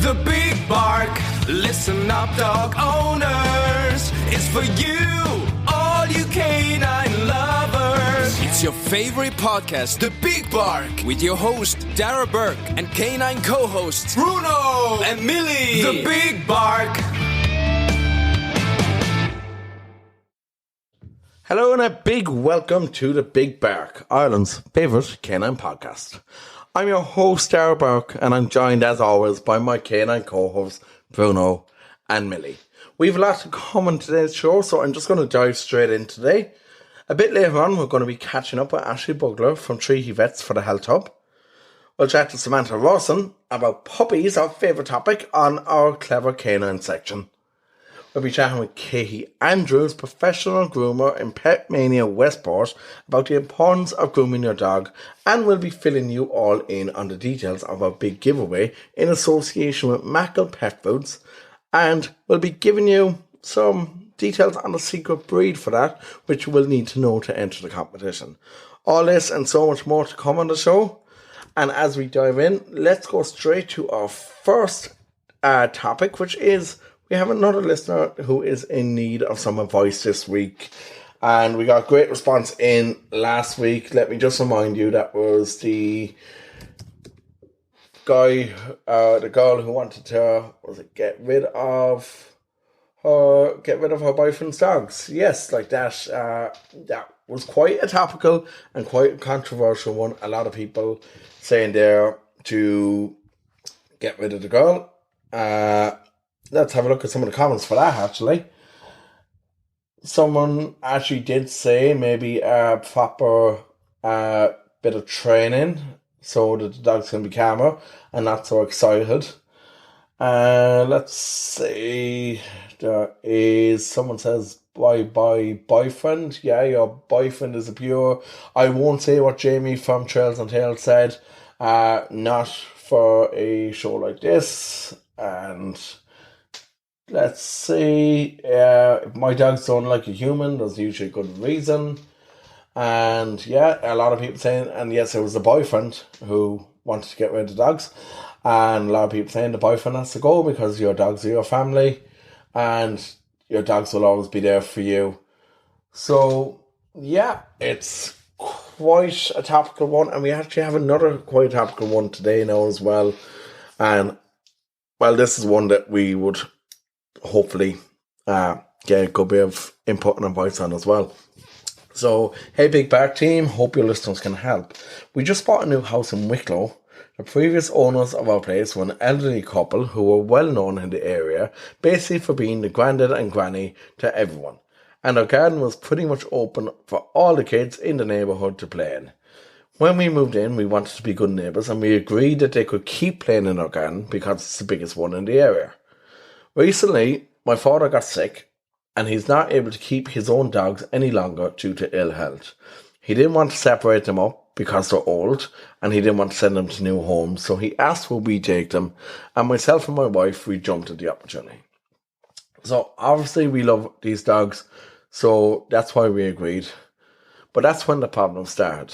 The big bark, listen up dog owners, it's for you, all you canine lovers. It's your favorite podcast, The Big Bark, with your host Darragh Burke and canine co-hosts Bruno and Milly. The Big Bark. Hello and a big welcome to The Big Bark, Ireland's favourite canine podcast. I'm your host, Darragh Burke, and I'm joined as always by my canine co-hosts, Bruno and Milly. We've a lot to come on today's show, so I'm just going to dive straight in today. A bit later on, we're going to be catching up with Ashley Bugler from Treaty Vets for the Health Hub. We'll chat to Samantha Rawson about puppies, our favourite topic, on our Clever Canine section. We'll be chatting with Katie Andrews, professional groomer in Pet Mania Westport, about the importance of grooming your dog, and we'll be filling you all in on the details of our big giveaway in association with Mackle Pet Foods, and we'll be giving you some details on the secret breed for that, which you will need to know to enter the competition. All this and so much more to come on the show, and as we dive in, let's go straight to our first topic, which is we have another listener who is in need of some advice this week, and we got great response in last week. Let me just remind you, that was the guy, the girl who wanted to, get rid of her boyfriend's dogs. Yes, like that. That was quite a topical and quite a controversial one. A lot of people saying there to get rid of the girl. Let's have a look at some of the comments for that, actually. Someone actually did say maybe a proper bit of training so that the dogs can be calmer and not so excited. Let's see. There is, someone says, bye boyfriend. Yeah, your boyfriend is a pure. I won't say what Jamie from Trails and Tales said. Not for a show like this. And let's see, if my dogs don't like a human, there's usually a good reason. And yeah, a lot of people saying, and yes, it was the boyfriend who wanted to get rid of the dogs. And a lot of people saying the boyfriend has to go because your dogs are your family and your dogs will always be there for you. So yeah, it's quite a topical one. And we actually have another quite topical one today now as well. And well, this is one that we would hopefully get a good bit of input and advice on as well. So, hey Big Bark team, hope your listeners can help. We just bought a new house in Wicklow. The previous owners of our place were an elderly couple who were well known in the area, basically for being the granddad and granny to everyone. And our garden was pretty much open for all the kids in the neighbourhood to play in. When we moved in, we wanted to be good neighbours and we agreed that they could keep playing in our garden because it's the biggest one in the area. Recently, my father got sick and he's not able to keep his own dogs any longer due to ill health. He didn't want to separate them up because they're old and he didn't want to send them to new homes, so he asked would we take them, and myself and my wife, we jumped at the opportunity. So obviously we love these dogs, so that's why we agreed. But that's when the problem started.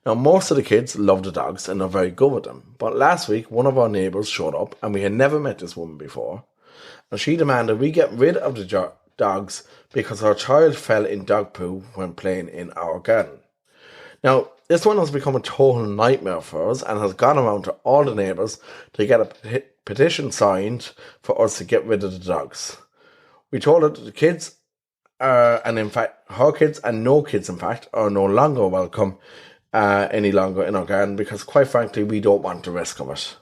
Now, most of the kids love the dogs and are very good with them, but last week one of our neighbours showed up and we had never met this woman before. And she demanded we get rid of the dogs because her child fell in dog poo when playing in our garden. Now, this one has become a total nightmare for us and has gone around to all the neighbours to get a petition signed for us to get rid of the dogs. We told her that the kids, and in fact, her kids and no kids, in fact, are no longer welcome any longer in our garden because, quite frankly, we don't want the risk of it.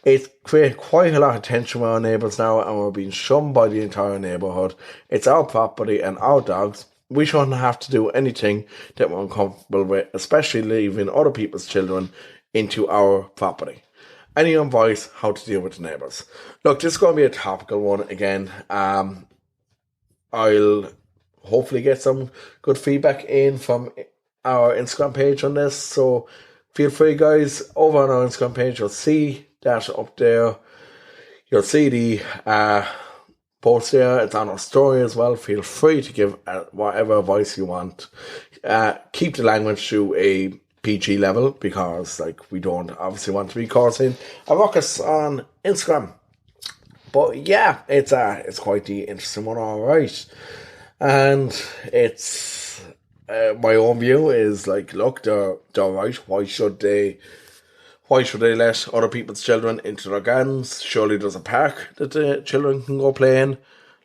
It's created quite a lot of tension with our neighbours now, and we're being shunned by the entire neighbourhood. It's our property and our dogs. We shouldn't have to do anything that we're uncomfortable with, especially leaving other people's children into our property. Any advice how to deal with the neighbours? Look, this is going to be a topical one again. I'll hopefully get some good feedback in from our Instagram page on this, so feel free, guys. Over on our Instagram page, you'll see that up there. You'll see the post there. It's on our story as well. Feel free to give whatever advice you want. Keep the language to a PG level because we don't obviously want to be causing a ruckus on Instagram. But yeah, it's quite the interesting one, all right. And it's my own view is like, look, they're right. Why should they let other people's children into their gardens? Surely there's a park that the children can go play in.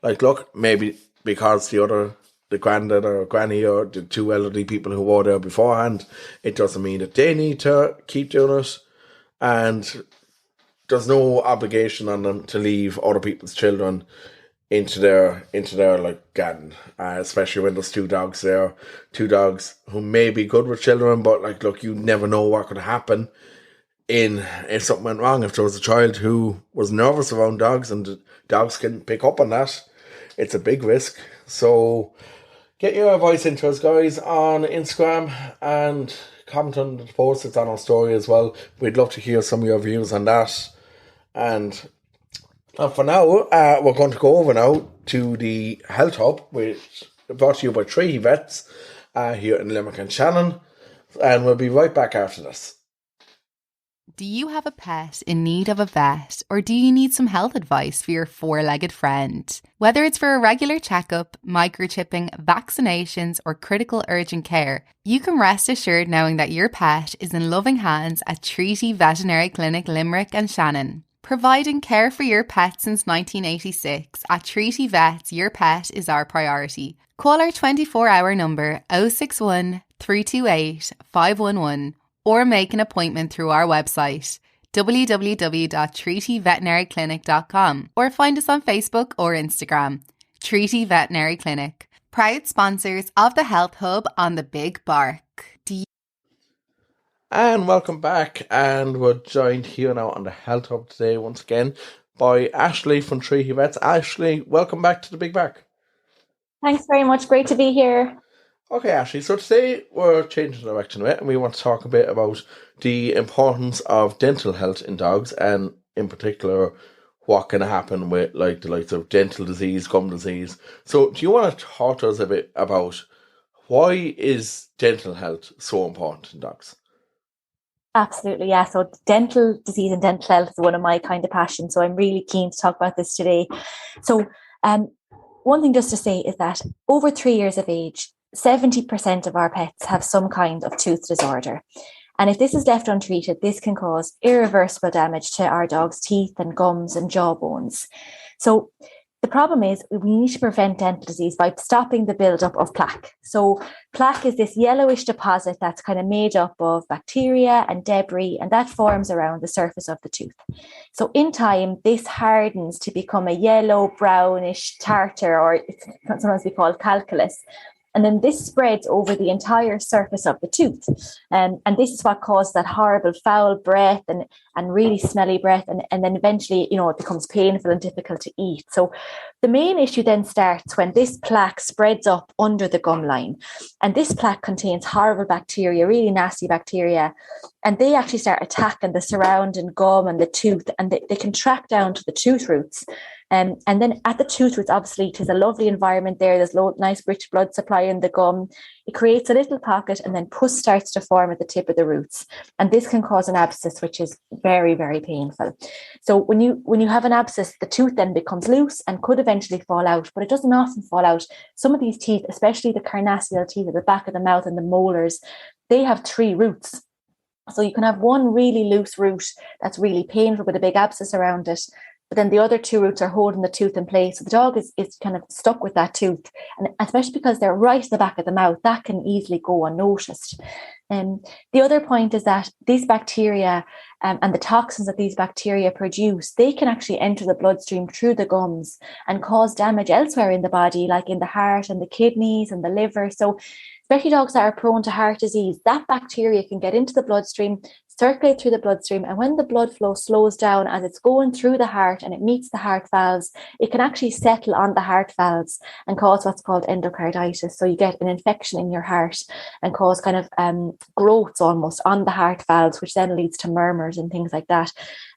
Like, look, maybe because the granddad or granny or the two elderly people who were there beforehand, it doesn't mean that they need to keep doing it. And there's no obligation on them to leave other people's children into their like garden, especially when there's two dogs there, two dogs who may be good with children, but like, look, you never know what could happen if something went wrong. If there was a child who was nervous around dogs, and the dogs can pick up on that, it's a big risk. So get your advice into us, guys, on Instagram, and comment on the post. It's on our story as well. We'd love to hear some of your views on that. And for now, we're going to go over now to the Health Hub, which is brought to you by Tree Vets here in Limerick and Shannon. And we'll be right back after this. Do you have a pet in need of a vet, or do you need some health advice for your four-legged friend? Whether it's for a regular checkup, microchipping, vaccinations, or critical urgent care, you can rest assured knowing that your pet is in loving hands at Treaty Veterinary Clinic Limerick and Shannon. Providing care for your pet since 1986, at Treaty Vets, your pet is our priority. Call our 24-hour number 061 328 511 or make an appointment through our website www.treatyveterinaryclinic.com or find us on Facebook or Instagram. Treaty Veterinary Clinic, proud sponsors of the Health Hub on the Big Bark. And welcome back, and we're joined here now on the Health Hub today once again by Ashley from Treaty Vets. Ashley, welcome back to the Big Bark. Thanks very much, great to be here. Okay, Ashley, so today we're changing direction a bit, and we want to talk a bit about the importance of dental health in dogs, and in particular, what can happen with like the likes of dental disease, gum disease. So do you want to talk to us a bit about why is dental health so important in dogs? Absolutely, yeah. So dental disease and dental health is one of my kind of passions, so I'm really keen to talk about this today. So one thing just to say is that over 3 years of age, 70% of our pets have some kind of tooth disorder. And if this is left untreated, this can cause irreversible damage to our dog's teeth and gums and jaw bones. So the problem is we need to prevent dental disease by stopping the buildup of plaque. So plaque is this yellowish deposit that's kind of made up of bacteria and debris, and that forms around the surface of the tooth. So in time, this hardens to become a yellow, brownish tartar, or it's sometimes we call calculus. And then this spreads over the entire surface of the tooth. And this is what causes that horrible foul breath and really smelly breath. And then eventually, it becomes painful and difficult to eat. So the main issue then starts when this plaque spreads up under the gum line. And this plaque contains horrible bacteria, really nasty bacteria. And they actually start attacking the surrounding gum and the tooth, and they can track down to the tooth roots. And then at the tooth roots, obviously, it is a lovely environment there. There's nice rich blood supply in the gum. It creates a little pocket, and then pus starts to form at the tip of the roots. And this can cause an abscess, which is very, very painful. So when you have an abscess, the tooth then becomes loose and could eventually fall out, but it doesn't often fall out. Some of these teeth, especially the carnassial teeth at the back of the mouth and the molars, they have 3 roots. So you can have one really loose root that's really painful with a big abscess around it, but then the other 2 roots are holding the tooth in place. So the dog is kind of stuck with that tooth. And especially because they're right at the back of the mouth, that can easily go unnoticed. The other point is that these bacteria and the toxins that these bacteria produce, they can actually enter the bloodstream through the gums and cause damage elsewhere in the body, like in the heart and the kidneys and the liver. So especially dogs that are prone to heart disease, that bacteria can get into the bloodstream, circulate through the bloodstream, and when the blood flow slows down as it's going through the heart and it meets the heart valves, it can actually settle on the heart valves and cause what's called endocarditis. So you get an infection in your heart and cause kind of growths almost on the heart valves, which then leads to murmurs and things like that.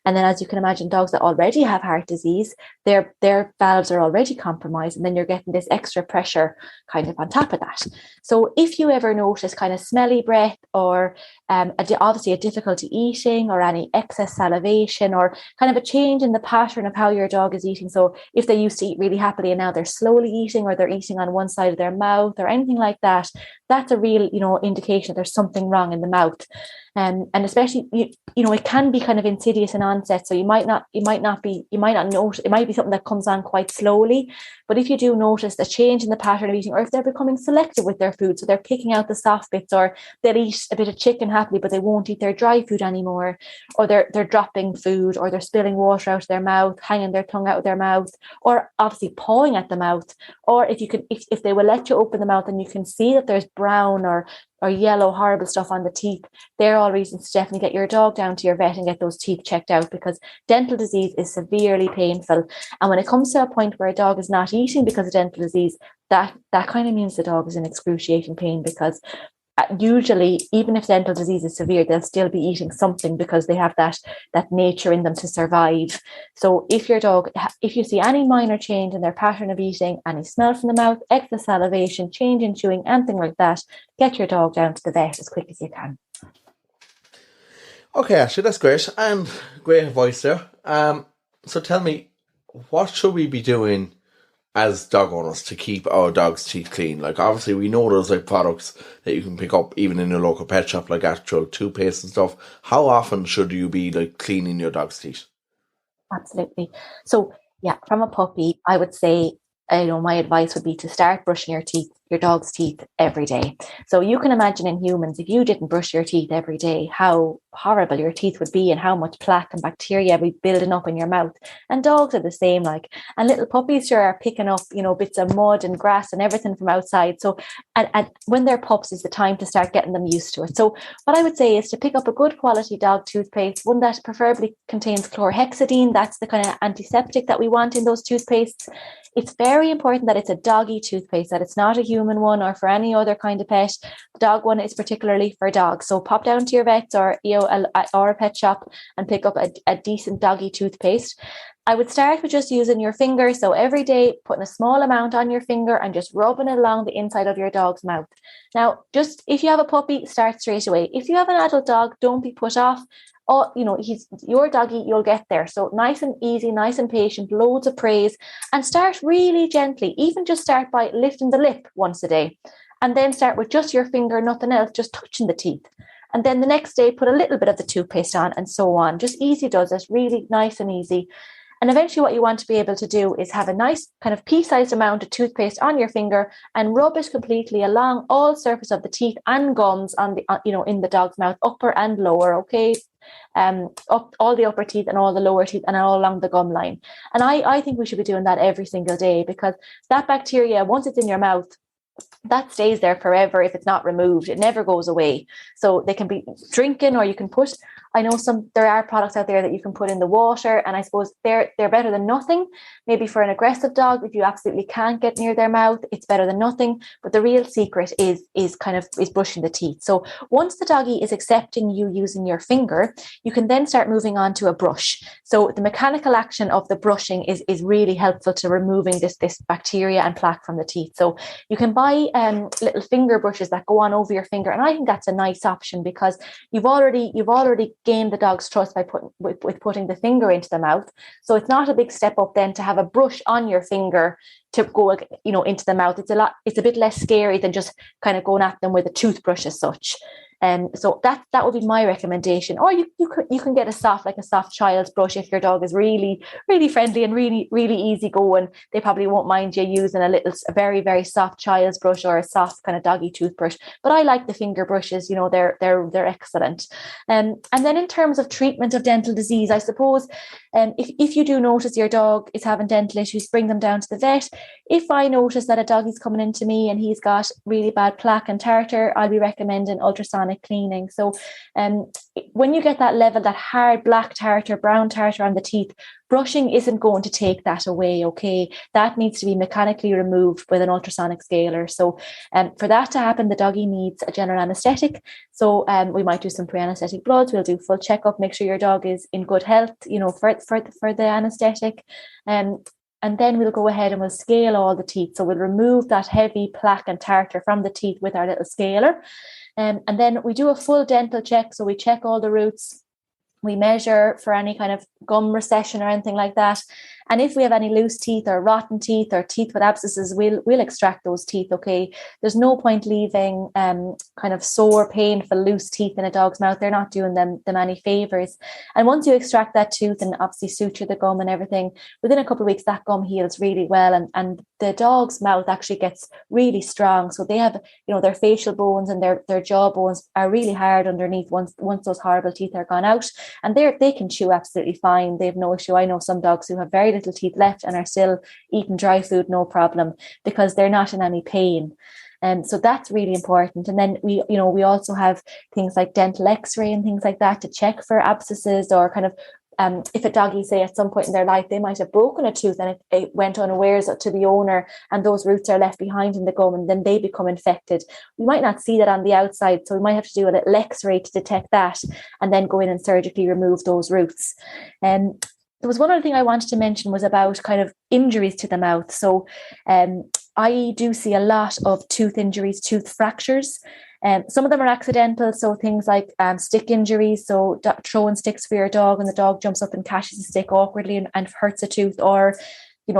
And then, as you can imagine, dogs that already have heart disease, their valves are already compromised, and then you're getting this extra pressure kind of on top of that. So if you ever notice kind of smelly breath or obviously a difficult difficulty eating or any excess salivation or kind of a change in the pattern of how your dog is eating. So if they used to eat really happily and now they're slowly eating, or they're eating on one side of their mouth or anything like that, that's a real, indication there's something wrong in the mouth. And especially, it can be kind of insidious in onset. So you might not notice. It might be something that comes on quite slowly. But if you do notice a change in the pattern of eating, or if they're becoming selective with their food, so they're picking out the soft bits, or they'll eat a bit of chicken happily, but they won't eat their dry food anymore, or they're dropping food, or they're spilling water out of their mouth, hanging their tongue out of their mouth, or obviously pawing at the mouth, or if they will let you open the mouth and you can see that there's brown or yellow horrible stuff on the teeth, they're all reasons to definitely get your dog down to your vet and get those teeth checked out, because dental disease is severely painful. And when it comes to a point where a dog is not eating because of dental disease, that kind of means the dog is in excruciating pain, because usually, even if dental disease is severe, they'll still be eating something because they have that nature in them to survive. So if you see any minor change in their pattern of eating, any smell from the mouth, excess salivation, change in chewing, anything like that, get your dog down to the vet as quick as you can. Okay, Ashley, that's great, and great advice there. So tell me, what should we be doing as dog owners to keep our dog's teeth clean? Like, obviously we know there's like products that you can pick up even in a local pet shop, like actual toothpaste and stuff. How often should you be like cleaning your dog's teeth? Absolutely. So yeah, from a puppy, I would say, my advice would be to start brushing your dog's teeth every day. So you can imagine in humans, if you didn't brush your teeth every day, how horrible your teeth would be and how much plaque and bacteria would be building up in your mouth. And dogs are the same, and little puppies sure are picking up, bits of mud and grass and everything from outside. So and when they're pups is the time to start getting them used to it. So what I would say is to pick up a good quality dog toothpaste, one that preferably contains chlorhexidine. That's the kind of antiseptic that we want in those toothpastes. It's very important that it's a doggy toothpaste, that it's not a human one or for any other kind of pet. The dog one is particularly for dogs. So pop down to your vets or a pet shop and pick up a decent doggy toothpaste. I would start with just using your finger. So every day, putting a small amount on your finger and just rubbing it along the inside of your dog's mouth. Now, just if you have a puppy, start straight away. If you have an adult dog, don't be put off. Oh, he's your doggy, you'll get there. So nice and easy, nice and patient, loads of praise, and start really gently. Even just start by lifting the lip once a day, and then start with just your finger, nothing else, just touching the teeth. And then the next day, put a little bit of the toothpaste on, and so on. Just easy does it, really nice and easy. And eventually what you want to be able to do is have a nice kind of pea-sized amount of toothpaste on your finger and rub it completely along all surface of the teeth and gums on the, in the dog's mouth, upper and lower, okay? Up all the upper teeth and all the lower teeth and all along the gum line. And I think we should be doing that every single day, because that bacteria, once it's in your mouth, that stays there forever if it's not removed. It never goes away. So they can be drinking, or you can put, I know there are products out there that you can put in the water, and I suppose they're better than nothing. Maybe for an aggressive dog, if you absolutely can't get near their mouth, it's better than nothing. But the real secret is brushing the teeth. So once the doggy is accepting you using your finger, you can then start moving on to a brush. So the mechanical action of the brushing is really helpful to removing this bacteria and plaque from the teeth. So you can buy little finger brushes that go on over your finger, and I think that's a nice option, because you've already gained the dog's trust by putting the finger into the mouth. So it's not a big step up then to have a brush on your finger to go into the mouth. It's a bit less scary than just kind of going at them with a toothbrush as such. So that would be my recommendation. Or you can get a soft child's brush if your dog is really, really friendly and really, really easy going. They probably won't mind you using a very, very soft child's brush or a soft kind of doggy toothbrush. But I like the finger brushes. They're excellent. And then in terms of treatment of dental disease, I suppose, if you do notice your dog is having dental issues, bring them down to the vet. If I notice that a doggy's coming into me and he's got really bad plaque and tartar, I'll be recommending ultrasonic cleaning. So when you get that level, that hard black tartar, brown tartar on the teeth, brushing isn't going to take that away, okay? That needs to be mechanically removed with an ultrasonic scaler. So for that to happen, the doggy needs a general anaesthetic. So we might do some pre-anaesthetic bloods. We'll do full checkup, make sure your dog is in good health, for the anaesthetic. And then we'll go ahead and we'll scale all the teeth. So we'll remove that heavy plaque and tartar from the teeth with our little scaler. And then we do a full dental check. So we check all the roots. We measure for any kind of gum recession or anything like that. And if we have any loose teeth or rotten teeth or teeth with abscesses, we'll extract those teeth, okay? There's no point leaving kind of sore, painful, loose teeth in a dog's mouth. They're not doing them any favours. And once you extract that tooth and obviously suture the gum and everything, within a couple of weeks, that gum heals really well. And the dog's mouth actually gets really strong. So they have, their facial bones and their jaw bones are really hard underneath once those horrible teeth are gone out. And they can chew absolutely fine. They have no issue. I know some dogs who have very little teeth left and are still eating dry food, no problem, because they're not in any pain. So that's really important. And then we also have things like dental x-ray and things like that to check for abscesses, or kind of if a doggy, say at some point in their life, they might have broken a tooth and it went unawares to the owner, and those roots are left behind in the gum, and then they become infected. We might not see that on the outside, so we might have to do a little x-ray to detect that, and then go in and surgically remove those roots. There was one other thing I wanted to mention was about kind of injuries to the mouth. So I do see a lot of tooth injuries, tooth fractures. Some of them are accidental, so things like stick injuries, so throwing sticks for your dog and the dog jumps up and catches a stick awkwardly and hurts a tooth, or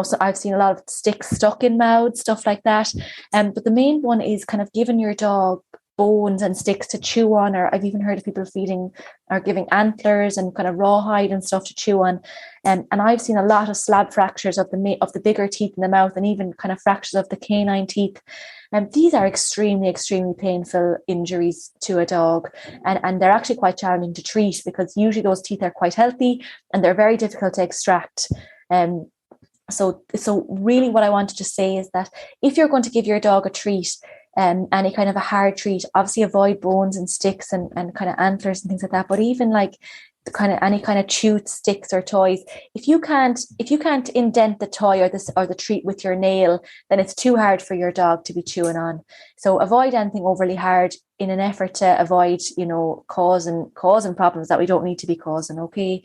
so I've seen a lot of sticks stuck in mouths, stuff like that. But the main one is kind of giving your dog bones and sticks to chew on, or I've even heard of people feeding or giving antlers and kind of rawhide and stuff to chew on. And I've seen a lot of slab fractures of the bigger teeth in the mouth, and even kind of fractures of the canine teeth. And these are extremely, extremely painful injuries to a dog. And they're actually quite challenging to treat, because usually those teeth are quite healthy and they're very difficult to extract. So really what I wanted to say is that if you're going to give your dog a treat, any kind of a hard treat, obviously avoid bones and sticks and kind of antlers and things like that. But even like any kind of chewed sticks or toys, if you can't indent the toy or the treat with your nail, then it's too hard for your dog to be chewing on. So avoid anything overly hard in an effort to avoid, causing problems that we don't need to be causing. Okay.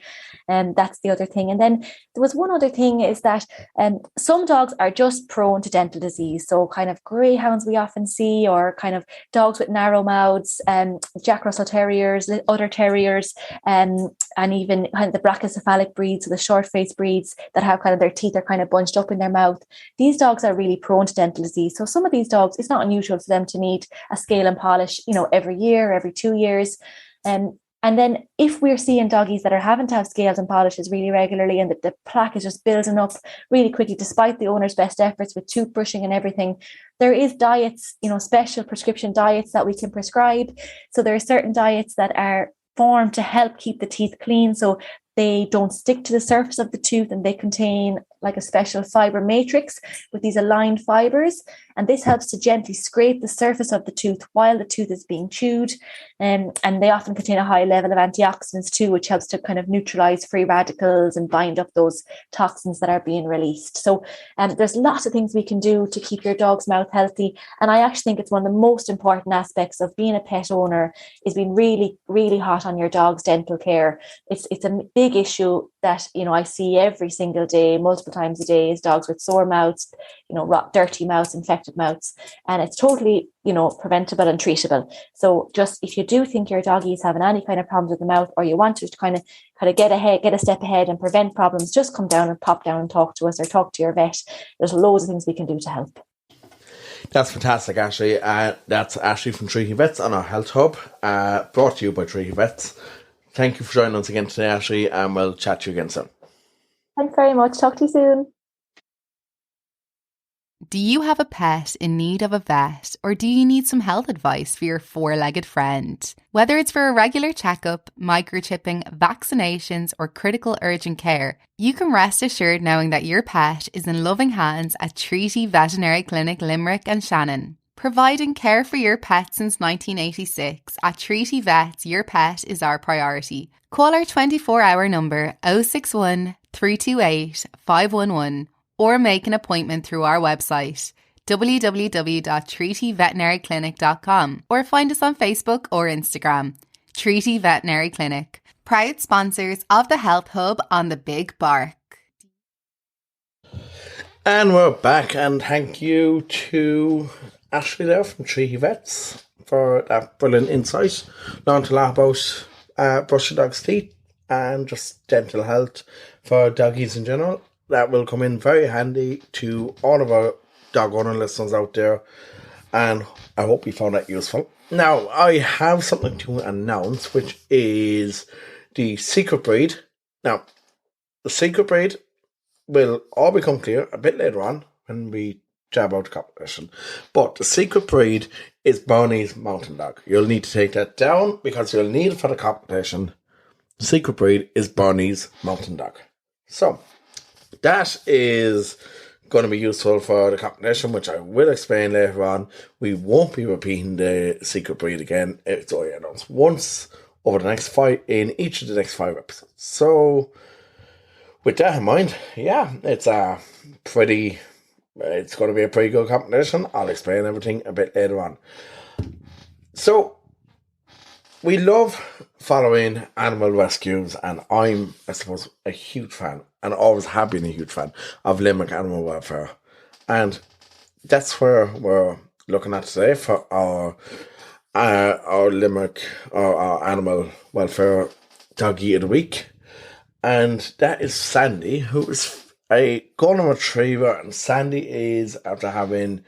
And that's the other thing. And then there was one other thing, is that some dogs are just prone to dental disease. So kind of greyhounds we often see, or kind of dogs with narrow mouths, Jack Russell Terriers, other terriers, and even kind of the brachycephalic breeds, so the short-faced breeds that have kind of their teeth are kind of bunched up in their mouth. These dogs are really prone to dental disease. So some of these dogs, it's not unusual for them to need a scale and polish, every year, every 2 years. And then if we're seeing doggies that are having to have scales and polishes really regularly, and that the plaque is just building up really quickly, despite the owner's best efforts with toothbrushing and everything, there is diets, special prescription diets that we can prescribe. So there are certain diets that are formed to help keep the teeth clean, so they don't stick to the surface of the tooth, and they contain like a special fiber matrix with these aligned fibers, and this helps to gently scrape the surface of the tooth while the tooth is being chewed. And they often contain a high level of antioxidants too, which helps to kind of neutralize free radicals and bind up those toxins that are being released. So there's lots of things we can do to keep your dog's mouth healthy. And I actually think it's one of the most important aspects of being a pet owner, is being really, really hot on your dog's dental care. It's a big issue that, I see every single day, multiple times a day, is dogs with sore mouths, dirty mouths, infected mouths, and it's totally, preventable and treatable. So just if you do think your doggy is having any kind of problems with the mouth, or you want to kind of get a step ahead and prevent problems, just come down and pop down and talk to us, or talk to your vet. There's loads of things we can do to help. That's fantastic, Ashley. That's Ashley from Treaty Vets on our Health Hub, brought to you by Treaty Vets. Thank you for joining us again today, Ashley, and we'll chat to you again soon. Thanks very much. Talk to you soon. Do you have a pet in need of a vet, or do you need some health advice for your four-legged friend? Whether it's for a regular checkup, microchipping, vaccinations, or critical urgent care, you can rest assured knowing that your pet is in loving hands at Treaty Veterinary Clinic Limerick and Shannon. Providing care for your pet since 1986, at Treaty Vets, your pet is our priority. Call our 24-hour number 061 328 511, or make an appointment through our website www.treatyveterinaryclinic.com, or find us on Facebook or Instagram. Treaty Veterinary Clinic, proud sponsors of the Health Hub on the Big Bark. And we're back, and thank you to Ashley there from Tree Vets for that brilliant insight. Learned a lot about brushing dogs' teeth and just dental health for doggies in general. That will come in very handy to all of our dog owner listeners out there, and I hope you found that useful. Now, I have something to announce, which is the secret breed. Now, the secret breed will all become clear a bit later on when we jab out the competition. But the secret breed is Bernie's Mountain Dog. You'll need to take that down because you'll need it for the competition. The secret breed is Bernie's Mountain Dog. So, that is going to be useful for the competition, which I will explain later on. We won't be repeating the secret breed again. It's only announced once over the next 5 in each of the next 5 episodes. So, with that in mind, yeah, it's going to be a pretty good competition. I'll explain everything a bit later on. So, we love following animal rescues, and I'm, I suppose, a huge fan, and always have been a huge fan of Limerick animal welfare. And that's where we're looking at today for our Limerick, or our animal welfare doggy of the week. And that is Sandy, who is a golden retriever. And Sandy is after having,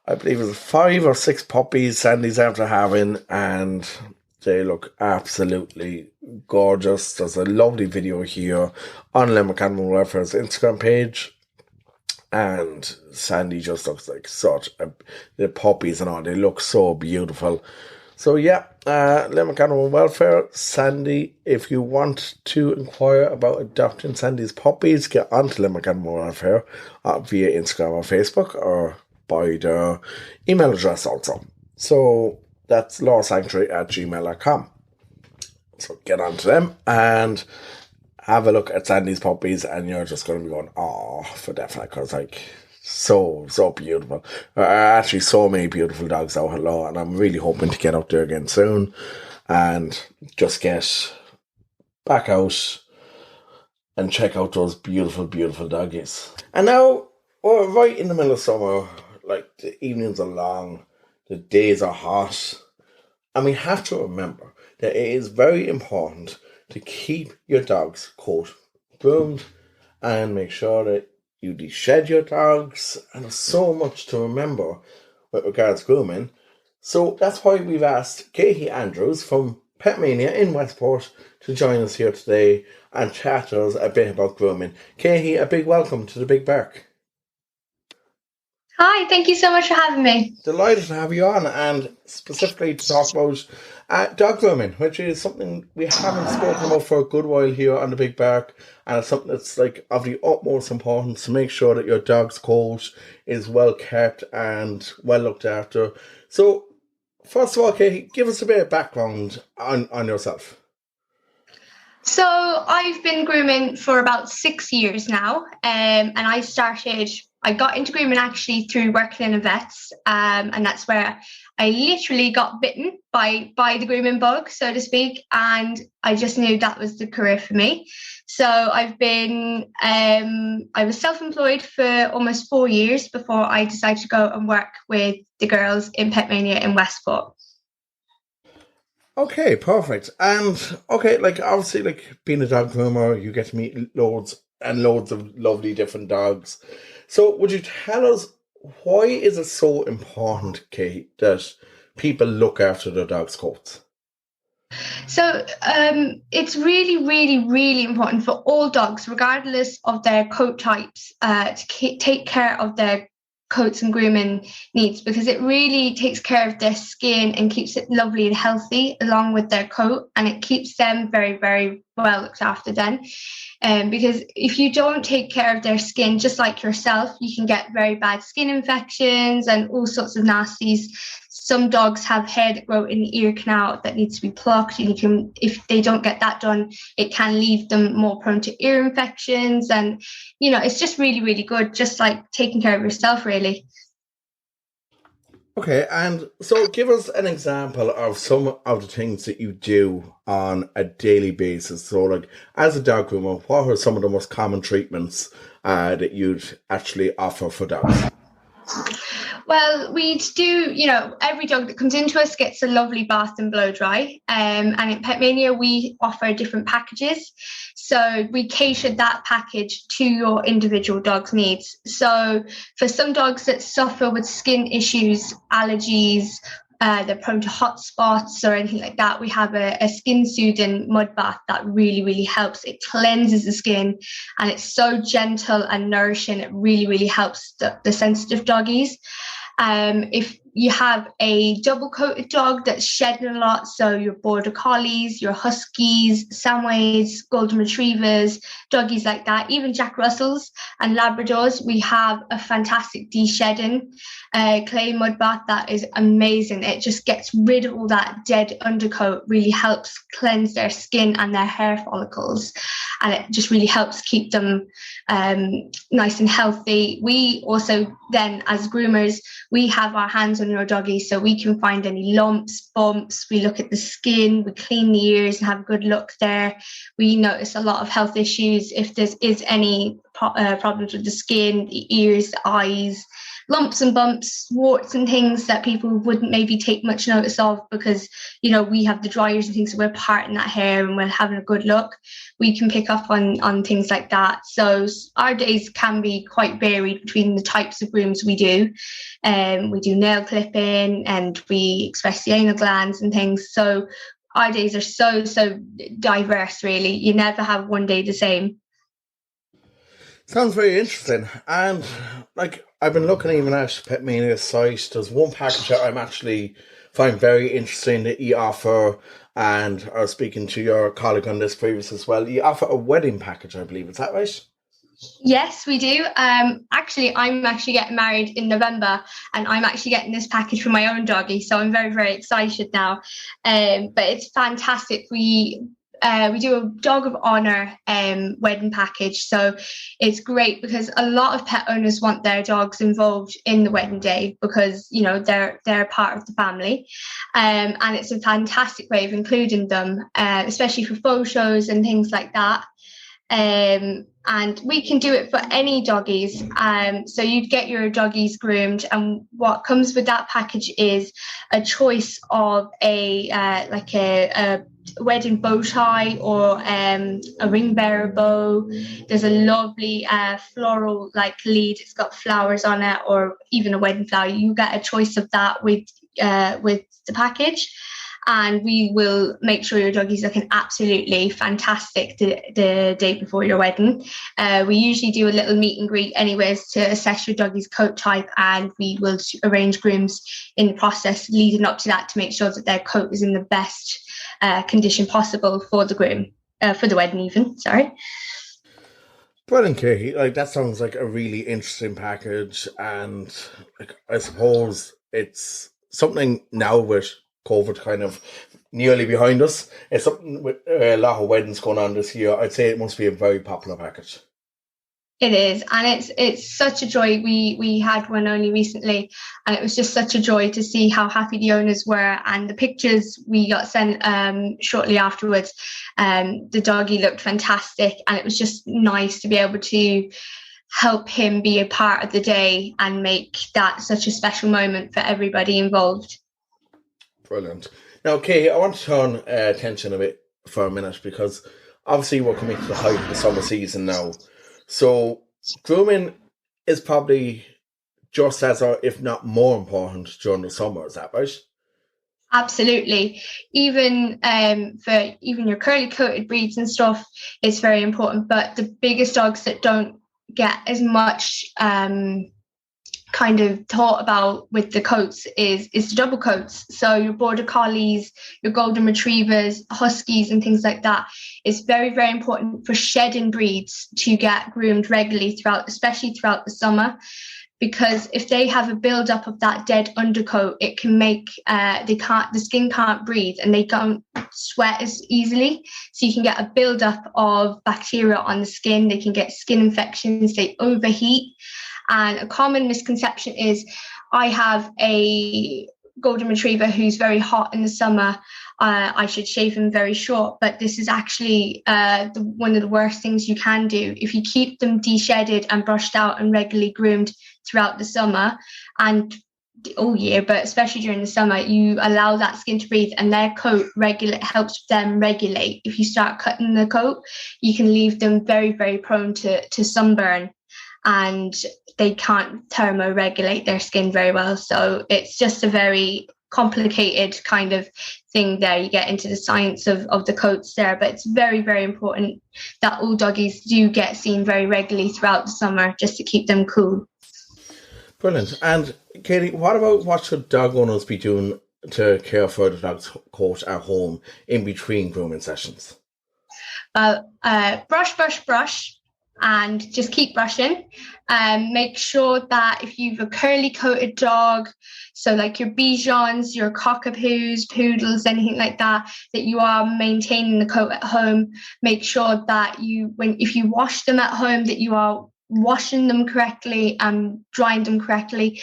I believe it was 5 or 6 puppies Sandy's after having, and they look absolutely gorgeous. There's a lovely video here on Limerick Animal Welfare's Instagram page. And Sandy just looks like the puppies and all, they look so beautiful. So yeah, Limerick Animal Welfare, Sandy, if you want to inquire about adopting Sandy's puppies, get onto Limerick Animal Welfare via Instagram or Facebook, or by their email address also. So that's lawsanctuary@gmail.com. So get onto them and have a look at Sandy's puppies, and you're just going to be going, oh, for definite, because so beautiful. There are actually so many beautiful dogs out at law, and I'm really hoping to get out there again soon and just get back out and check out those beautiful, beautiful doggies. And now we're right in the middle of summer. Like, the evenings are long, the days are hot, and we have to remember that it is very important to keep your dog's coat groomed and make sure that you de-shed your dogs, and there's so much to remember with regards to grooming. So that's why we've asked Katie Andrews from Pet Mania in Westport to join us here today and chat to us a bit about grooming. Katie, a big welcome to the Big Bark. Hi, thank you so much for having me. Delighted to have you on, and specifically to talk about dog grooming, which is something we haven't spoken about for a good while here on the Big Bark, and it's something that's like of the utmost importance to make sure that your dog's coat is well kept and well looked after. So, first of all, Katie, give us a bit of background on yourself. So I've been grooming for about 6 years now, and I got into grooming actually through working in a vet's, and that's where I literally got bitten by the grooming bug, so to speak, and I just knew that was the career for me. So I was self-employed for almost 4 years before I decided to go and work with the girls in Pet Mania in Westport. Okay, perfect. And okay, like obviously, like being a dog groomer, you get to meet loads and loads of lovely different dogs. So would you tell us, why is it so important, Kate, that people look after their dog's coats? So it's really, really, really important for all dogs, regardless of their coat types, to take care of their coats and grooming needs, because it really takes care of their skin and keeps it lovely and healthy along with their coat, and it keeps them very, very well looked after then. Because if you don't take care of their skin, just like yourself, you can get very bad skin infections and all sorts of nasties. Some dogs have hair that grow in the ear canal that needs to be plucked, and if they don't get that done, it can leave them more prone to ear infections. And it's just really, really good, just like taking care of yourself, really. Okay, and so give us an example of some of the things that you do on a daily basis. So, like, as a dog groomer, what are some of the most common treatments that you'd actually offer for dogs? Well, we do, every dog that comes into us gets a lovely bath and blow dry. And in Pet Mania, we offer different packages. So we cater that package to your individual dog's needs. So for some dogs that suffer with skin issues, allergies, they're prone to hot spots or anything like that, we have a skin soothing mud bath that really, really helps. It cleanses the skin and it's so gentle and nourishing. It really, really helps the sensitive doggies. If you have a double coated dog that's shedding a lot, so your border collies, your huskies, Samoyeds, golden retrievers, doggies like that, even Jack Russells and Labradors, we have a fantastic de-shedding clay mud bath that is amazing. It just gets rid of all that dead undercoat, really helps cleanse their skin and their hair follicles, and it just really helps keep them nice and healthy. We also then, as groomers, we have our hands on your doggy, so we can find any lumps, bumps. We look at the skin, we clean the ears and have a good look there. We notice a lot of health issues if there is any problems with the skin, the ears, the eyes, lumps and bumps, warts and things that people wouldn't maybe take much notice of because, we have the dryers and things, so we're parting that hair and we're having a good look. We can pick up on things like that. So our days can be quite varied between the types of grooms we do. We do nail clipping and we express the anal glands and things. So our days are so diverse, really. You never have one day the same. Sounds very interesting. And like, I've been looking even at Pet Mania's site. There's one package that I'm actually find very interesting that you offer, and I was speaking to your colleague on this previous as well. You offer a wedding package, I believe. Is that right? Yes, we do. Actually, I'm actually getting married in November, and I'm actually getting this package for my own doggy. So I'm very, very excited now. But it's fantastic. We do a dog of honor wedding package. So it's great because a lot of pet owners want their dogs involved in the wedding day because, they're part of the family. And it's a fantastic way of including them, especially for photos and things like that. And we can do it for any doggies. So you'd get your doggies groomed, and what comes with that package is a choice of a wedding bow tie or a ring bearer bow. There's a lovely floral lead. It's got flowers on it, or even a wedding flower. You get a choice of that with the package. And we will make sure your doggy's looking absolutely fantastic the day before your wedding. We usually do a little meet and greet anyways to assess your doggy's coat type, and we will arrange grooms in the process leading up to that to make sure that their coat is in the best condition possible for the groom, for the wedding even, sorry. Brilliant, Katie. That sounds like a really interesting package, and I suppose it's something now with COVID kind of nearly behind us. It's something with a lot of weddings going on this year. I'd say it must be a very popular package. It is, and it's such a joy. We had one only recently, and it was just such a joy to see how happy the owners were, and the pictures we got sent shortly afterwards. The doggy looked fantastic, and it was just nice to be able to help him be a part of the day and make that such a special moment for everybody involved. Brilliant. Now, Kay, I want to turn attention a bit for a minute because obviously we're coming to the height of the summer season now. So grooming is probably just as, or if not more important during the summer. Is that right? Absolutely. Even for even your curly coated breeds and stuff, it's very important. But the biggest dogs that don't get as much kind of thought about with the coats is the double coats. So your border collies, your golden retrievers, huskies and things like that. It's very, very important for shedding breeds to get groomed regularly especially throughout the summer, because if they have a build-up of that dead undercoat, it can make the skin can't breathe and they don't sweat as easily. So you can get a build-up of bacteria on the skin. They can get skin infections, they overheat. And a common misconception is, I have a golden retriever who's very hot in the summer, I should shave him very short. But this is actually one of the worst things you can do. If you keep them de-shedded and brushed out and regularly groomed throughout the summer and all year, but especially during the summer, you allow that skin to breathe, and their coat helps them regulate. If you start cutting the coat, you can leave them very, very prone to sunburn, and they can't thermoregulate their skin very well. So it's just a very complicated kind of thing there. You get into the science of the coats there, but it's very, very important that all doggies do get seen very regularly throughout the summer, just to keep them cool. Brilliant. And Katie, what should dog owners be doing to care for the dog's coat at home in between grooming sessions? Brush, and just keep brushing. Make sure that if you've a curly coated dog, so like your Bijons, your Cockapoos, Poodles, anything like that, that you are maintaining the coat at home. Make sure that if you wash them at home, that you are washing them correctly and drying them correctly,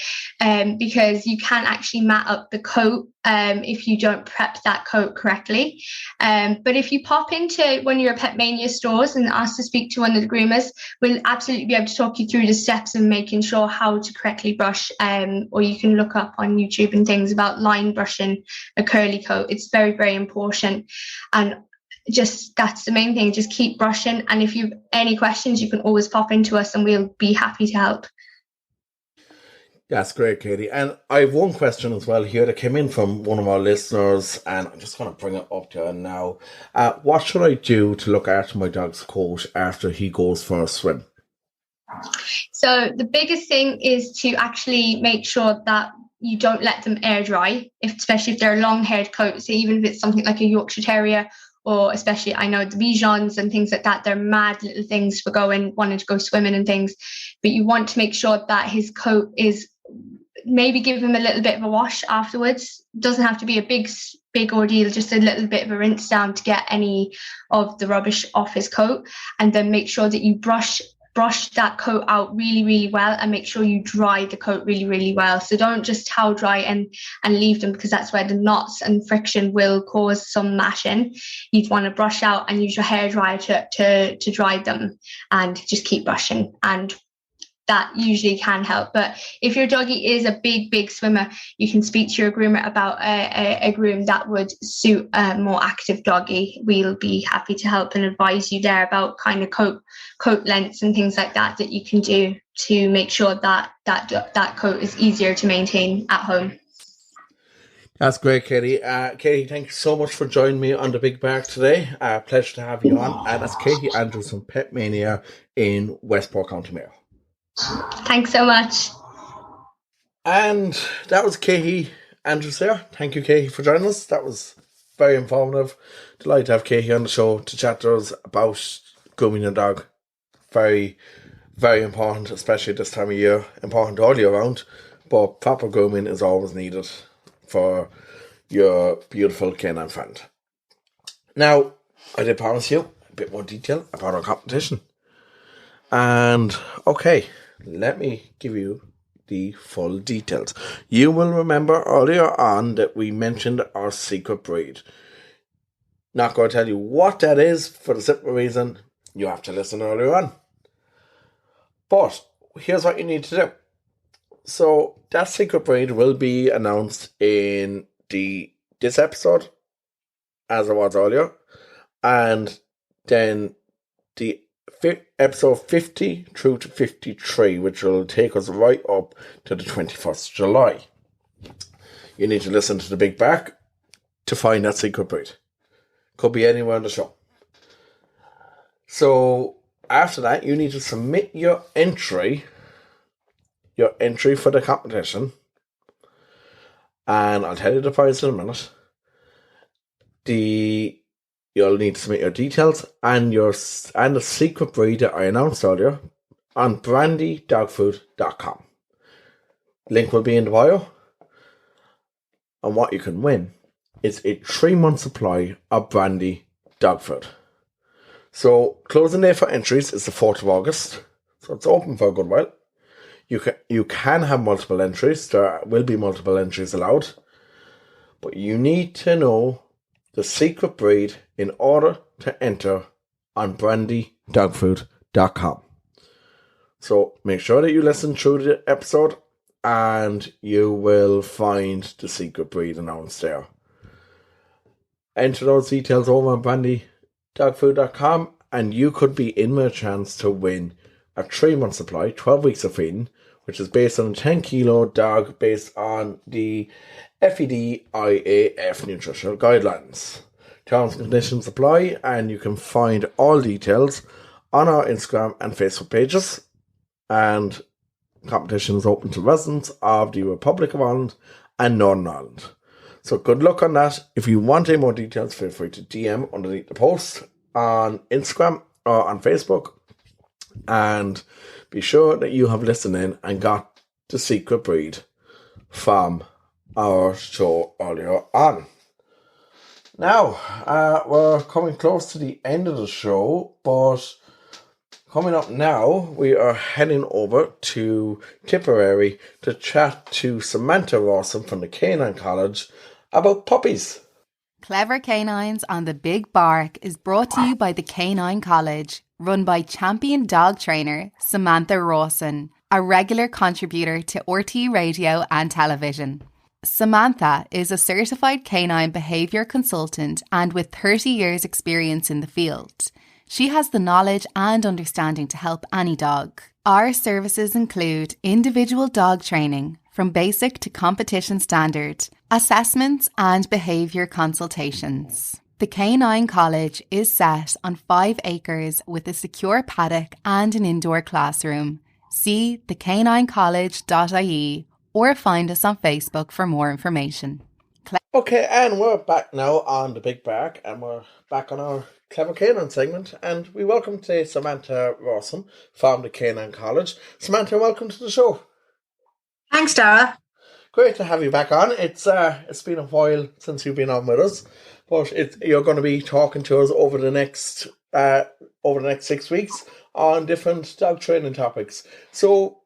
because you can actually mat up the coat if you don't prep that coat correctly. But if you pop into one of your Pet Mania stores and ask to speak to one of the groomers, we'll absolutely be able to talk you through the steps and making sure how to correctly brush, or you can look up on YouTube and things about line brushing a curly coat. It's very, very important. And just that's the main thing, just keep brushing. And if you've any questions, you can always pop into us and we'll be happy to help. That's great, Katie. And I have one question as well here that came in from one of our listeners, and I'm just going to bring it up to her now. What should I do to look after my dog's coat after he goes for a swim? So the biggest thing is to actually make sure that you don't let them air dry, especially if they're long-haired coats. So even if it's something like a Yorkshire Terrier, or especially, I know the Bijons and things like that, they're mad little things for wanting to go swimming and things. But you want to make sure that his coat is, maybe give him a little bit of a wash afterwards. Doesn't have to be a big ordeal, just a little bit of a rinse down to get any of the rubbish off his coat. And then make sure that you brush that coat out really, really well, and make sure you dry the coat really, really well. So don't just towel dry and leave them, because that's where the knots and friction will cause some mashing. You'd want to brush out and use your hairdryer to dry them, and just keep brushing, and that usually can help. But if your doggy is a big swimmer, you can speak to your groomer about a groom that would suit a more active doggy. We'll be happy to help and advise you there about kind of coat lengths and things like that you can do to make sure that coat is easier to maintain at home. That's great, Katie. Katie, thank you so much for joining me on the Big Bark today. Pleasure to have you on. That's Katie Andrews from Pet Mania in Westport, County Mayo. Thanks so much. And that was Katie Andrews there. Thank you, Katie, for joining us. That was very informative. Delighted to have Katie on the show to chat to us about grooming your dog. Very, very important, especially this time of year. Important all year round, but proper grooming is always needed for your beautiful canine friend. Now, I did promise you a bit more detail about our competition. And okay, let me give you the full details. You will remember earlier on that we mentioned our secret breed. Not going to tell you what that is for the simple reason you have to listen earlier on. But here's what you need to do. So that secret breed will be announced in this episode, as it was earlier, and then the episode 50 through to 53, which will take us right up to the 21st July. You need to listen to the Big Bark to find that secret breed. Could be anywhere on the show. So after that, you need to submit your entry for the competition, and I'll tell you the prize in a minute. You'll need to submit your details and the secret breed that I announced earlier on brandydogfood.com. Link will be in the bio. And what you can win is a 3-month supply of Brandy dog food. So closing day for entries is the 4th of August. So it's open for a good while. You can have multiple entries. There will be multiple entries allowed. But you need to know the secret breed in order to enter on brandydogfood.com. So make sure that you listen through the episode and you will find the secret breed announced there. Enter those details over on brandydogfood.com and you could be in with a chance to win a 3-month supply, 12 weeks of feeding, which is based on a 10 kilo dog based on the FED-IAF nutritional guidelines. Terms and conditions apply, and you can find all details on our Instagram and Facebook pages. And competition is open to residents of the Republic of Ireland and Northern Ireland. So good luck on that. If you want any more details, feel free to DM underneath the post on Instagram or on Facebook. And be sure that you have listened in and got the secret breed from our show earlier on. Now, we're coming close to the end of the show, but coming up now, we are heading over to Tipperary to chat to Samantha Rawson from the Canine College about puppies. Clever Canines on the Big Bark is brought to you by the Canine College, run by champion dog trainer Samantha Rawson, a regular contributor to RT Radio and television. Samantha is a certified canine behaviour consultant and with 30 years experience in the field. She has the knowledge and understanding to help any dog. Our services include individual dog training from basic to competition standard, assessments and behaviour consultations. The Canine College is set on 5 acres with a secure paddock and an indoor classroom. See thecaninecollege.ie or find us on Facebook for more information. Okay, and we're back now on the Big Bark, and we're back on our Clever Canine segment, and we welcome today Samantha Rawson from the Canine College. Samantha, welcome to the show. Thanks, Darragh. Great to have you back on. It's been a while since you've been on with us, but you're going to be talking to us over the next 6 weeks on different dog training topics. So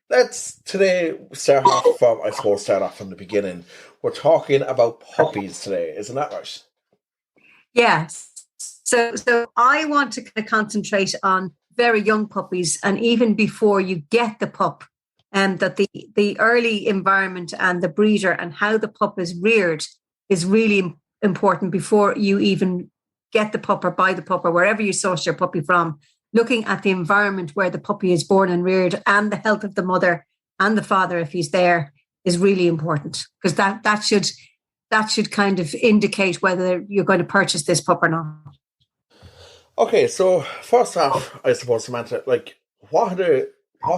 let's today start off from the beginning. We're talking about puppies today, isn't that right? Yes. So I want to kind of concentrate on very young puppies, and even before you get the pup, and that the early environment and the breeder and how the pup is reared is really important before you even get the pup or buy the pup or wherever you source your puppy from. Looking at the environment where the puppy is born and reared and the health of the mother and the father, if he's there, is really important, because that should kind of indicate whether you're going to purchase this pup or not. Okay, so first off, I suppose, Samantha, what are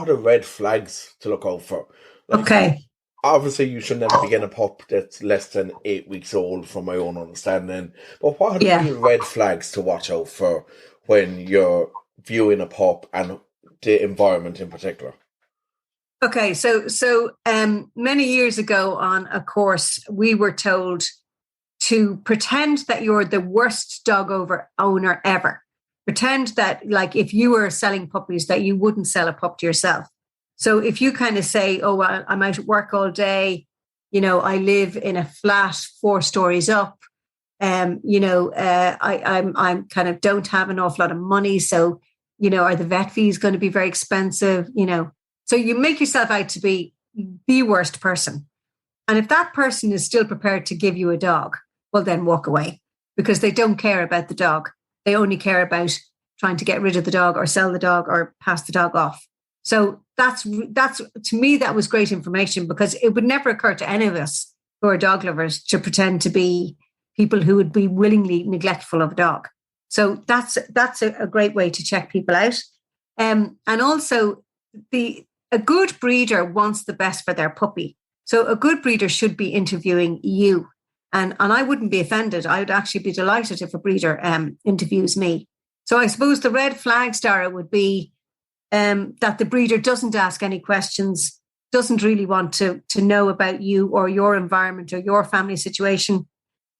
the red flags to look out for? Okay. Obviously, you should never be getting a pup that's less than 8 weeks old, from my own understanding. But what are the red flags to watch out for when you're viewing a pup and the environment in particular? Okay, so many years ago on a course, we were told to pretend that you're the worst dog owner ever. Pretend that, like, if you were selling puppies, that you wouldn't sell a pup to yourself. So if you kind of say, oh, well, I'm out at work all day, I live in a flat 4 stories up, I'm kind of don't have an awful lot of money. So, are the vet fees going to be very expensive? So you make yourself out to be the worst person. And if that person is still prepared to give you a dog, well, then walk away, because they don't care about the dog. They only care about trying to get rid of the dog or sell the dog or pass the dog off. So that's to me, that was great information, because it would never occur to any of us who are dog lovers to pretend to be people who would be willingly neglectful of a dog. So that's a great way to check people out. And also a good breeder wants the best for their puppy. So a good breeder should be interviewing you. And I wouldn't be offended. I would actually be delighted if a breeder interviews me. So I suppose the red flags, Darragh, would be that the breeder doesn't ask any questions, doesn't really want to know about you or your environment or your family situation.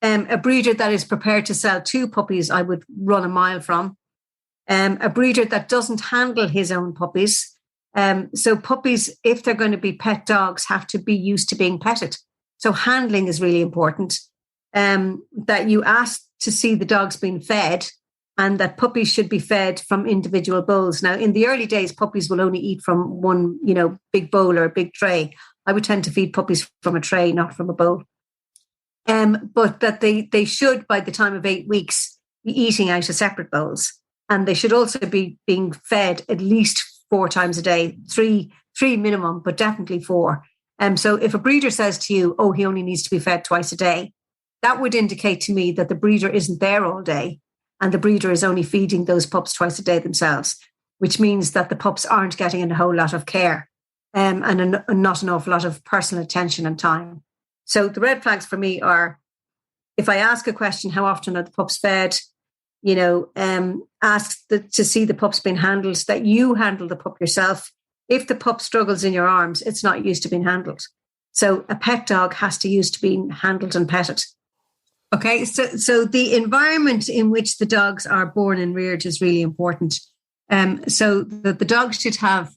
A breeder that is prepared to sell 2 puppies, I would run a mile from. A breeder that doesn't handle his own puppies. So puppies, if they're going to be pet dogs, have to be used to being petted. So handling is really important. That you ask to see the dogs being fed, and that puppies should be fed from individual bowls. Now, in the early days, puppies will only eat from one, big bowl or a big tray. I would tend to feed puppies from a tray, not from a bowl. But that they should, by the time of 8 weeks, be eating out of separate bowls. And they should also be being fed at least 4 times a day, three minimum, but definitely 4. So if a breeder says to you, oh, he only needs to be fed twice a day, that would indicate to me that the breeder isn't there all day, and the breeder is only feeding those pups twice a day themselves, which means that the pups aren't getting a whole lot of care and not an awful lot of personal attention and time. So the red flags for me are, if I ask a question, how often are the pups fed? Ask to see the pups being handled, that you handle the pup yourself. If the pup struggles in your arms, it's not used to being handled. So a pet dog has to use to being handled and petted. Okay, so the environment in which the dogs are born and reared is really important. So the dogs should have,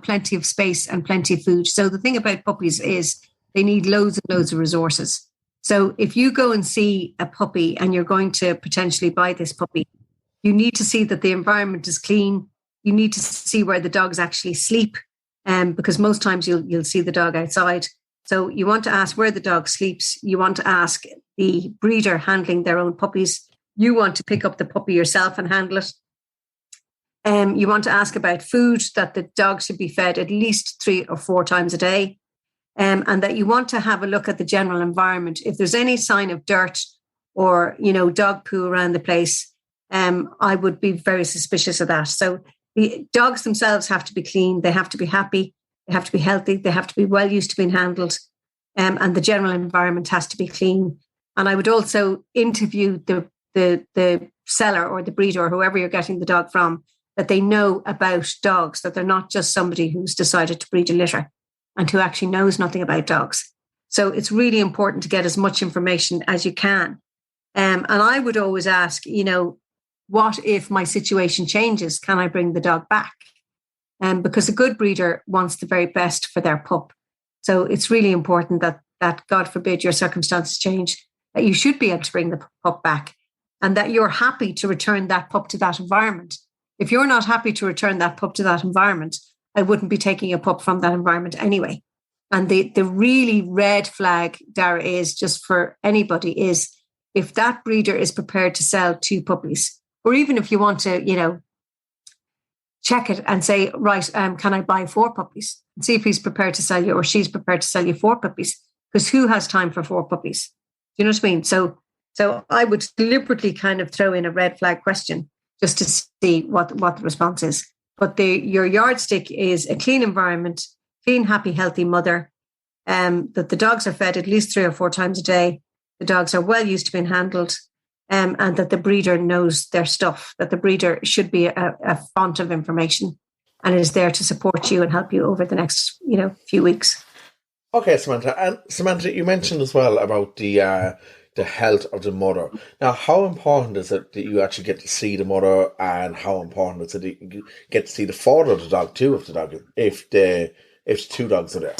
plenty of space and plenty of food. So the thing about puppies is they need loads and loads of resources. So if you go and see a puppy and you're going to potentially buy this puppy, you need to see that the environment is clean. You need to see where the dogs actually sleep, because most times you'll see the dog outside. So you want to ask where the dog sleeps. You want to ask the breeder handling their own puppies. You want to pick up the puppy yourself and handle it. You want to ask about food, that the dog should be fed at least 3 or 4 times a day. And that you want to have a look at the general environment. If there's any sign of dirt or, dog poo around the place, I would be very suspicious of that. So the dogs themselves have to be clean. They have to be happy. They have to be healthy. They have to be well used to being handled. And the general environment has to be clean. And I would also interview the seller or the breeder or whoever you're getting the dog from, that they know about dogs, that they're not just somebody who's decided to breed a litter and who actually knows nothing about dogs. So it's really important to get as much information as you can. And I would always ask, what if my situation changes? Can I bring the dog back? Because a good breeder wants the very best for their pup. So it's really important that God forbid your circumstances change, that you should be able to bring the pup back and that you're happy to return that pup to that environment. If you're not happy to return that pup to that environment, I wouldn't be taking a pup from that environment anyway. And the really red flag, Darragh, is just for anybody, is if that breeder is prepared to sell 2 puppies, or even if you want to, check it and say, right, can I buy 4 puppies? And see if he's prepared to sell you or she's prepared to sell you 4 puppies. Because who has time for 4 puppies? Do you know what I mean? So I would deliberately kind of throw in a red flag question just to see what the response is. But your yardstick is a clean environment, clean, happy, healthy mother, that the dogs are fed at least 3 or 4 times a day. The dogs are well used to being handled, and that the breeder knows their stuff, that the breeder should be a font of information and is there to support you and help you over the next, few weeks. Okay, Samantha. And Samantha, you mentioned as well about the health of the mother. Now, how important is it that you actually get to see the mother, and how important is it that you get to see the father of the dog too, if 2 dogs are there?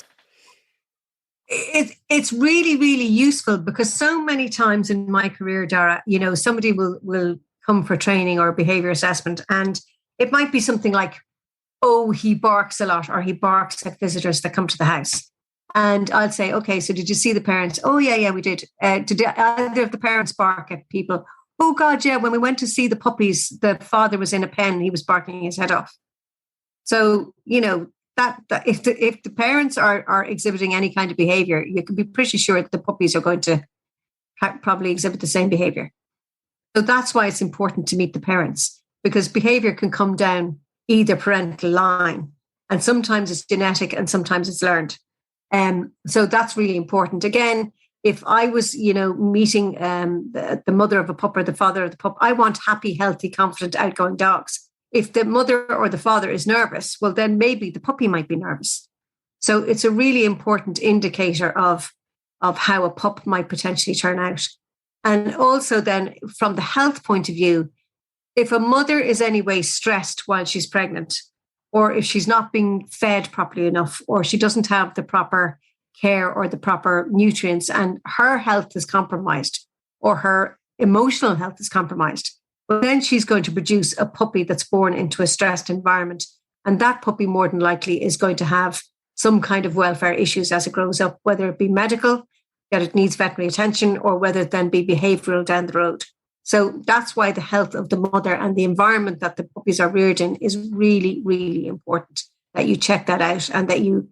It's really, really useful, because so many times in my career, Darragh, somebody will come for training or behavior assessment, and it might be something like, oh, he barks a lot, or he barks at visitors that come to the house. And I'll say, okay, so did you see the parents? Oh, yeah, we did. Did either of the parents bark at people? Oh, God, yeah, when we went to see the puppies, the father was in a pen, he was barking his head off. So, that if the parents are exhibiting any kind of behavior, you can be pretty sure that the puppies are going to probably exhibit the same behavior. So that's why it's important to meet the parents, because behavior can come down either parental line, and sometimes it's genetic and sometimes it's learned. So that's really important. Again, if I was, meeting the mother of a pup or the father of the pup, I want happy, healthy, confident, outgoing dogs. If the mother or the father is nervous, well, then maybe the puppy might be nervous. So it's a really important indicator of how a pup might potentially turn out. And also then from the health point of view, if a mother is anyway stressed while she's pregnant, or if she's not being fed properly enough, or she doesn't have the proper care or the proper nutrients, and her health is compromised or her emotional health is compromised, but then she's going to produce a puppy that's born into a stressed environment. And that puppy more than likely is going to have some kind of welfare issues as it grows up, whether it be medical, that it needs veterinary attention, or whether it then be behavioral down the road. So that's why the health of the mother and the environment that the puppies are reared in is really, really important, that you check that out, and that you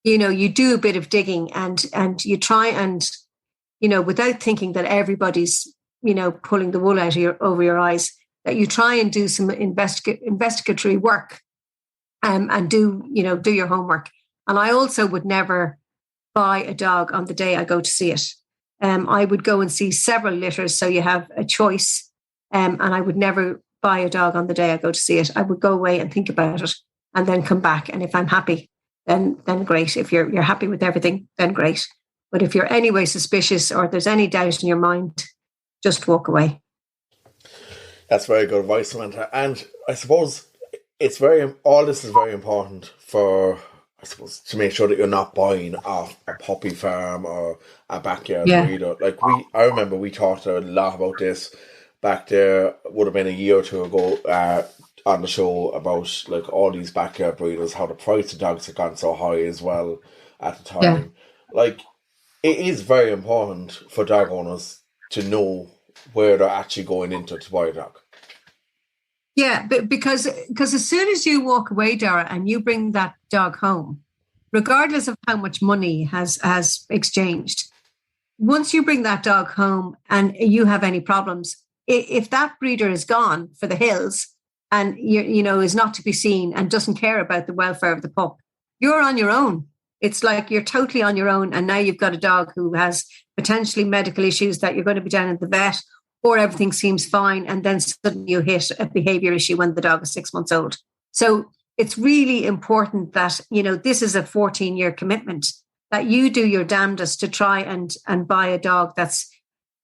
do a bit of digging, and you try and, without thinking that everybody's, pulling the wool out over your eyes, that you try and do some investigatory work, and do your homework. And I also would never buy a dog on the day I go to see it. I would go and see several litters, so you have a choice. And I would never buy a dog on the day I go to see it. I would go away and think about it, and then come back. And if I'm happy, then great. If you're happy with everything, then great. But if you're anyway suspicious, or there's any doubt in your mind, just walk away. That's very good advice, Samantha. And I suppose all this is very important for, I suppose, to make sure that you're not buying off a puppy farm or a backyard breeder. Like I remember we talked a lot about this back there, would have been a year or two ago, on the show, about like all these backyard breeders, how the price of dogs had gone so high as well at the time. Yeah. Like, it is very important for dog owners to know where they're actually going into to buy a dog. Yeah, because as soon as you walk away, Darragh, and you bring that dog home, regardless of how much money has exchanged, once you bring that dog home and you have any problems, if that breeder is gone for the hills and is not to be seen and doesn't care about the welfare of the pup, you're on your own. It's like you're totally on your own, and now you've got a dog who has potentially medical issues that you're going to be down at the vet, or everything seems fine, and then suddenly you hit a behavior issue when the dog is 6 months old. So it's really important that, this is a 14-year commitment, that you do your damnedest to try and buy a dog that's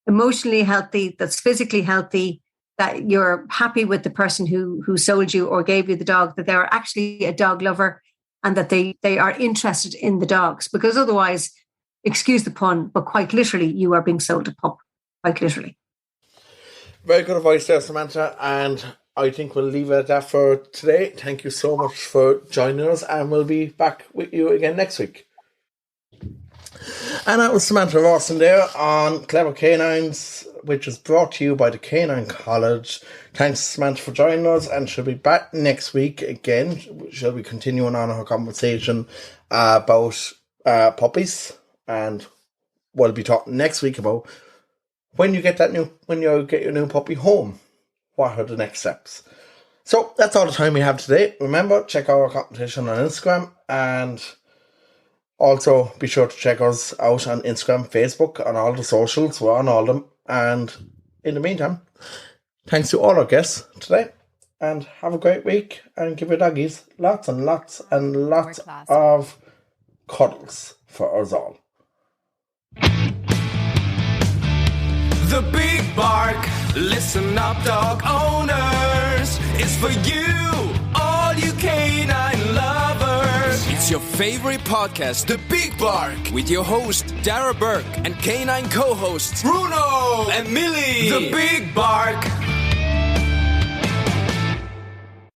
emotionally healthy, that's physically healthy, that you're happy with the person who sold you or gave you the dog, that they're actually a dog lover, and that they are interested in the dogs. Because otherwise, excuse the pun, but quite literally, you are being sold a pup, quite literally. Very good advice there, Samantha, and I think we'll leave it at that for today. Thank you so much for joining us, and we'll be back with you again next week. And that was Samantha Rawson there on Clever Canines, which is brought to you by the Canine College. Thanks, Samantha, for joining us, and she'll be back next week again. She'll be continuing on her conversation about puppies, and we'll be talking next week about when you get your new puppy home, what are the next steps? So that's all the time we have today. Remember, check out our competition on Instagram, and also be sure to check us out on Instagram, Facebook, on all the socials. We're on all of them. And in the meantime, thanks to all our guests today, and have a great week, and give your doggies lots and lots and lots of cuddles for us all. The Big Bark, listen up dog owners, is for you, all you canine lovers. It's your favorite podcast, The Big Bark, with your host Darragh Burke and canine co-hosts Bruno and Milly. The Big Bark,